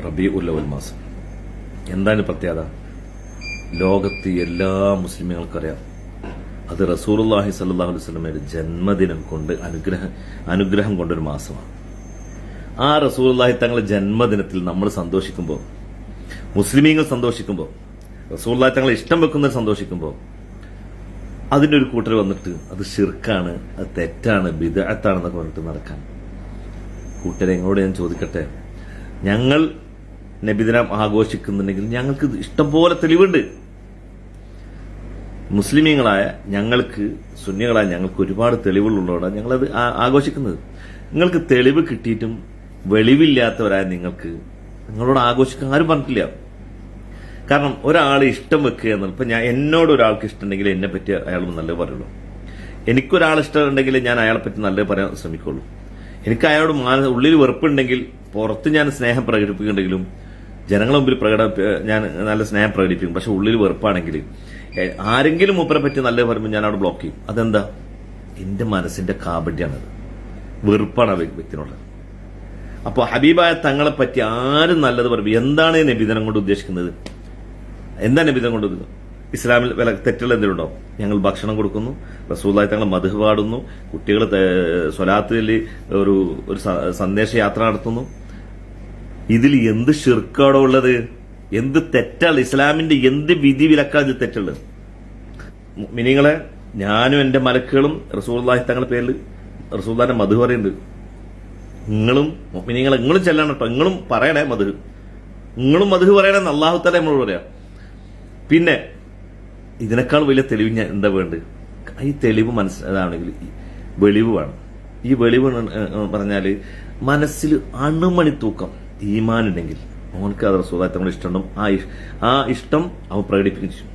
റബീഉൽ അവ്വൽ മാസം. എന്താണ് പ്രത്യേകത? ലോകത്ത് എല്ലാ മുസ്ലിമുകൾക്കും അറിയാം, അത് റസൂലുള്ളാഹി സ്വല്ലല്ലാഹു അലൈഹി വസല്ലമയുടെ ജന്മദിനം കൊണ്ട് അനുഗ്രഹം കൊണ്ടൊരു മാസമാണ്. ആ റസൂലുള്ളാഹി തങ്ങളുടെ ജന്മദിനത്തിൽ നമ്മൾ സന്തോഷിക്കുമ്പോൾ, മുസ്ലിമീങ്ങൾ സന്തോഷിക്കുമ്പോൾ, റസൂലുള്ളാഹി തങ്ങളെ ഇഷ്ടം വെക്കുന്നവർ സന്തോഷിക്കുമ്പോൾ, അതിന്റെ ഒരു കൂട്ടർ വന്നിട്ട് അത് ശിർക്കാണ്, അത് തെറ്റാണ്, ബിദ്അത്താണെന്നൊക്കെ പറഞ്ഞിട്ട് നടക്കാൻ. കൂട്ടരെ, എങ്ങോട്ട് ഞാൻ ചോദിക്കട്ടെ, ഞങ്ങൾ നബിദിനം ആഘോഷിക്കുന്നുണ്ടെങ്കിൽ ഞങ്ങൾക്ക് ഇഷ്ടംപോലെ തെളിവുണ്ട്. മുസ്ലിമീങ്ങളായ ഞങ്ങൾക്ക്, സുന്നികളായ ഞങ്ങൾക്ക് ഒരുപാട് തെളിവുകളുള്ളതാണ് ഞങ്ങളത് ആഘോഷിക്കുന്നത്. നിങ്ങൾക്ക് തെളിവ് കിട്ടിയിട്ടും വെളിവില്ലാത്തവരായ നിങ്ങളോട് ആഘോഷിക്കാൻ ആരും പറഞ്ഞിട്ടില്ല. കാരണം ഒരാൾ ഇഷ്ടം വെക്കുക എന്നുള്ള, ഇപ്പൊ എന്നോട് ഒരാൾക്ക് ഇഷ്ടമുണ്ടെങ്കിൽ എന്നെ പറ്റി അയാൾ നല്ലത് പറയുള്ളൂ. എനിക്കൊരാൾ ഇഷ്ടമുണ്ടെങ്കിൽ ഞാൻ അയാളെ പറ്റി നല്ലത് പറയാൻ ശ്രമിക്കുള്ളൂ. എനിക്ക് അയാളോട് ഉള്ളിൽ വെറുപ്പുണ്ടെങ്കിൽ പുറത്ത് ഞാൻ സ്നേഹം പ്രകടിപ്പിക്കുന്നുണ്ടെങ്കിലും ജനങ്ങളുടെ മുമ്പിൽ ഞാൻ നല്ല സ്നേഹം പ്രകടിപ്പിക്കും. പക്ഷെ ഉള്ളിൽ വെറുപ്പാണെങ്കിൽ ആരെങ്കിലും മൂപ്പരെ പറ്റി നല്ലത് പറയുമ്പോൾ ഞാൻ അവിടെ ബ്ലോക്ക് ചെയ്യും. അതെന്താ? എന്റെ മനസ്സിന്റെ കാപട്യാണത്, വെറുപ്പാണ് ആ വ്യക്തിനോട്. അപ്പോൾ ഹബീബായ തങ്ങളെ പറ്റി ആരും നല്ലത് പറയും. എന്താണ് നബിദിനം കൊണ്ട് ഉദ്ദേശിക്കുന്നത്? എന്താ നബിദിനം കൊണ്ട്? ഇസ്ലാമിൽ വില തെറ്റുള്ള എന്തെങ്കിലും ഉണ്ടോ? ഞങ്ങൾ ഭക്ഷണം കൊടുക്കുന്നു, റസൂലുള്ളാഹി തങ്ങളെ മദ്ഹ് പാടുന്നു, കുട്ടികൾ സ്വലാത്തിൽ ഒരു സന്ദേശയാത്ര നടത്തുന്നു. ഇതിൽ എന്ത് ശിർക്കാണോ ഉള്ളത്? എന്ത് തെറ്റാണ്? ഇസ്ലാമിന്റെ എന്ത് വിധി വിലക്കാണ് ഇത് തെറ്റുള്ളത്? മിനിങ്ങളെ, ഞാനും എന്റെ മലക്കുകളും റസൂലുള്ളാഹി തങ്ങളുടെ പേരിൽ റസൂലുള്ളാഹിന്റെ മദ്ഹ് പറയുന്നുണ്ട്. നിങ്ങളും ചെല്ലണം കേട്ടോ, നിങ്ങളും പറയണേ മദ്ഹ്, നിങ്ങളും മദ്ഹ് പറയണമെന്ന് അല്ലാഹു തആല നമ്മളോട് പറയാം. പിന്നെ ഇതിനേക്കാൾ വലിയ തെളിവ് ഞാൻ എന്താ വേണ്ടത്? ഈ തെളിവ് മനസ്സിലാണെങ്കിൽ വെളിവ് വേണം. ഈ വെളിവ് പറഞ്ഞാല് മനസ്സിൽ അണുമണി തൂക്കം ഈമാൻ ഉണ്ടെങ്കിൽ അവനക്ക് അത് റസൂലുള്ളാഹി തങ്ങളെ ഇഷ്ടം, ആ ഇഷ്ടം അവൻ പ്രകടിപ്പിക്കും.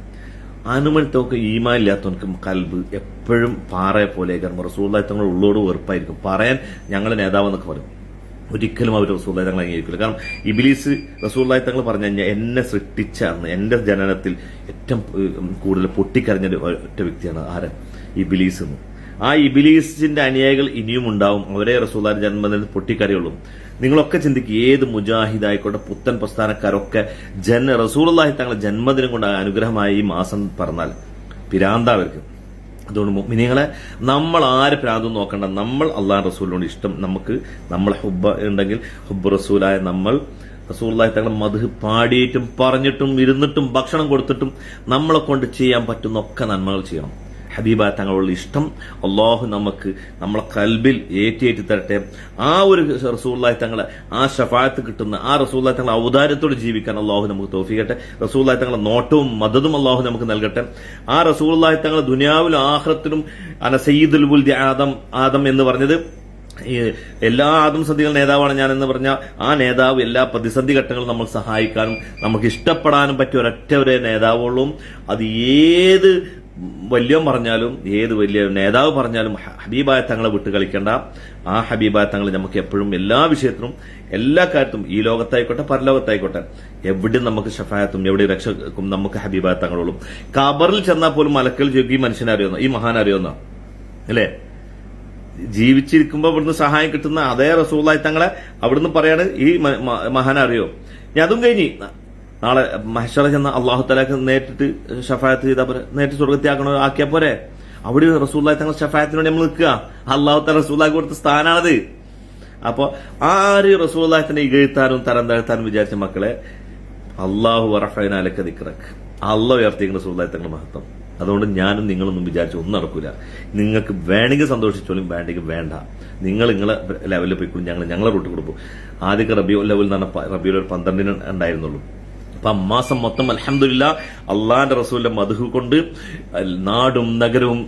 അണുമണി തൂക്കം ഈമാൻ ഇല്ലാത്തവനക്ക് കൽബ് എപ്പോഴും പാറയെ പോലെ, കാരണം റസൂലുള്ളാഹി തങ്ങളുടെ ഉള്ളോട് വെറുപ്പായിരിക്കും. പറയാൻ ഞങ്ങളുടെ നേതാവെന്നൊക്കെ പറയും, ഒരിക്കലും അവർ റസൂലുള്ളാഹി തങ്ങളെ അംഗീകരിക്കില്ല. കാരണം ഇബ്ലീസ് റസൂലുള്ളാഹി തങ്ങൾ പറഞ്ഞു കഴിഞ്ഞാൽ എന്നെ സൃഷ്ടിച്ച അന്ന് എന്റെ ജനനത്തിൽ ഏറ്റവും കൂടുതൽ പൊട്ടിക്കരഞ്ഞ ഒറ്റ വ്യക്തിയാണ് ആര്? ഇബ്ലീസ് എന്ന്. ആ ഇബ്ലീസിന്റെ അനുയായികൾ ഇനിയും ഉണ്ടാവും, അവരെ റസൂലുള്ളാഹിന്റെ ജന്മദിനത്തിൽ പൊട്ടിക്കരയുള്ളൂ. നിങ്ങളൊക്കെ ചിന്തിക്കുക, ഏത് മുജാഹിദായിക്കോട്ടെ, പുത്തൻ പ്രസ്ഥാനക്കാരൊക്കെ റസൂലുള്ളാഹി തങ്ങളെ ജന്മദിനം കൊണ്ട് അനുഗ്രഹമായ ഈ മാസം പറഞ്ഞാൽ പിരാന്താവർക്ക്. അതുകൊണ്ട് മുഅ്മിനീങ്ങളെ, നമ്മൾ ആര് പ്രാന്തും നോക്കണ്ട. നമ്മൾ അള്ളാഹു റസൂലിനോട് ഇഷ്ടം, നമുക്ക് നമ്മളെ ഹുബ്ബ ഉണ്ടെങ്കിൽ ഹുബ്ബ് റസൂലായ നമ്മൾ റസൂലുള്ളാഹി തങ്ങളെ മദ്ഹ് പാടിയിട്ടും പറഞ്ഞിട്ടും ഇരുന്നിട്ടും ഭക്ഷണം കൊടുത്തിട്ടും നമ്മളെ കൊണ്ട് ചെയ്യാൻ പറ്റുന്ന ഒക്കെ നന്മകൾ ചെയ്യണം. ഹബീബായ തങ്ങളുടെ ഇഷ്ടം അള്ളാഹു നമുക്ക് നമ്മളെ കൽബിൽ ഏറ്റി തരട്ടെ. ആ ഒരു റസൂലുള്ളാഹി തങ്ങളെ ആ ശഫാഅത്ത് കിട്ടുന്ന, ആ റസൂലുള്ളാഹി തങ്ങളെ ഔദാര്യത്തോട് ജീവിക്കാൻ അള്ളാഹു നമുക്ക് തൗഫീഖ് ചെയ്യട്ടെ. റസൂലുള്ളാഹി തങ്ങളെ നോട്ടവും മദദും അള്ളാഹു നമുക്ക് നൽകട്ടെ. ആ റസൂലുള്ളാഹി തങ്ങളെ ദുനിയാവിലും ആഖിറത്തിലും അന സയ്യിദുൽ വുൽദി ആദം എന്ന് പറഞ്ഞത്, എല്ലാ ആദം സന്ധികളുടെ നേതാവാണ് ഞാൻ എന്ന് പറഞ്ഞ ആ നേതാവ് എല്ലാ പ്രതിസന്ധി ഘട്ടങ്ങളും നമ്മൾ സഹായിക്കാനും നമുക്ക് ഇഷ്ടപ്പെടാനും പറ്റിയ ഒരൊറ്റ ഒരു നേതാവുള്ളൂ. അത് ഏത് വലിയ പറഞ്ഞാലും, ഏത് വലിയ നേതാവ് പറഞ്ഞാലും ഹബീബായ തങ്ങളെ വിട്ട് കളിക്കേണ്ട. ആ ഹബീബായ തങ്ങൾ നമുക്ക് എപ്പോഴും എല്ലാ വിഷയത്തിലും, എല്ലാ കാര്യത്തും, ഈ ലോകത്തായിക്കോട്ടെ പരലോകത്തായിക്കോട്ടെ, എവിടെ നമുക്ക് ഷഫായത്തും എവിടെ രക്ഷക്കും നമുക്ക് ഹബീബായ തങ്ങളുള്ളൂ. ഖബറിൽ ചെന്നാൽ പോലും മലക്കൽ ഈ മനുഷ്യനെ അറിയുന്ന, ഈ മഹാൻ അറിയുന്ന അല്ലേ? ജീവിച്ചിരിക്കുമ്പോൾ ഇവിടുന്ന് സഹായം കിട്ടുന്ന അതേ റസൂലുള്ളാഹി തങ്ങളെ അവിടുന്ന് പറയാണ് ഈ മഹാൻ അറിയോ? ഞാൻ അതും കഴിഞ്ഞ് നാളെ മഹ്ശറ ചെന്ന അള്ളാഹു തആലക്ക് നേരിട്ട് ഷഫായത്ത് ചെയ്താൽ പോരെ? നേരിട്ട് സ്വർഗ്ഗത്തിയാക്കണോ? ആക്കിയാൽ പോരെ? അവിടെ റസൂലുള്ളാഹി തങ്ങൾ ഷഫായത്തിന് വേണ്ടി നമ്മൾ നിൽക്കുക. അള്ളാഹു തആല റസൂലുള്ളാഹിക്ക് കൊടുത്ത സ്ഥാനാണത്. അപ്പൊ ആര് റസൂലുള്ളാഹി തന്നെ ഇകഴ്ത്താനും തരം താഴ്ത്താനും വിചാരിച്ച മക്കളെ, അള്ളാഹു റഫഅനാ ലക ദിക്റക്, അള്ളാഹു ഉയർത്തിയിരിക്കുന്ന റസൂലുള്ളാഹി തങ്ങളുടെ മഹത്വം. അതുകൊണ്ട് ഞാനും നിങ്ങളൊന്നും വിചാരിച്ചു ഒന്നും നടക്കൂല. നിങ്ങൾക്ക് വേണമെങ്കിൽ സന്തോഷിച്ചോളും, വേണ്ടെങ്കിൽ വേണ്ട. നിങ്ങളെ ലെവലിൽ പോയിക്കോളും, ഞങ്ങളെ റൂട്ട് കൊടുക്കും. ആദ്യമൊക്കെ റബീഉൽ അവ്വൽ എന്ന് പറഞ്ഞ റബീഉൽ 12 ഉണ്ടായിരുന്നുള്ളൂ. അപ്പൊ മാസം മൊത്തം അൽഹംദുലില്ലാ അള്ളാന്റെ റസൂലിന്റെ മദ്ഹ് കൊണ്ട് നാടും നഗരവും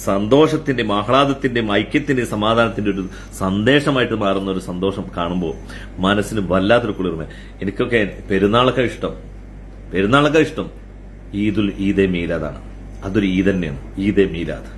സന്തോഷത്തിന്റെയും ആഹ്ലാദത്തിന്റെയും ഐക്യത്തിന്റെയും സമാധാനത്തിന്റെ ഒരു സന്ദേശമായിട്ട് മാറുന്ന ഒരു സന്തോഷം കാണുമ്പോൾ മനസ്സിന് വല്ലാത്തൊരു കുളിർമ. എനിക്കൊക്കെ പെരുന്നാളൊക്കെ ഇഷ്ടം. ഈദേ മീലാദാണ്. അതൊരു ഈദ് തന്നെയാണ്, ഈദേ മീലാദ്.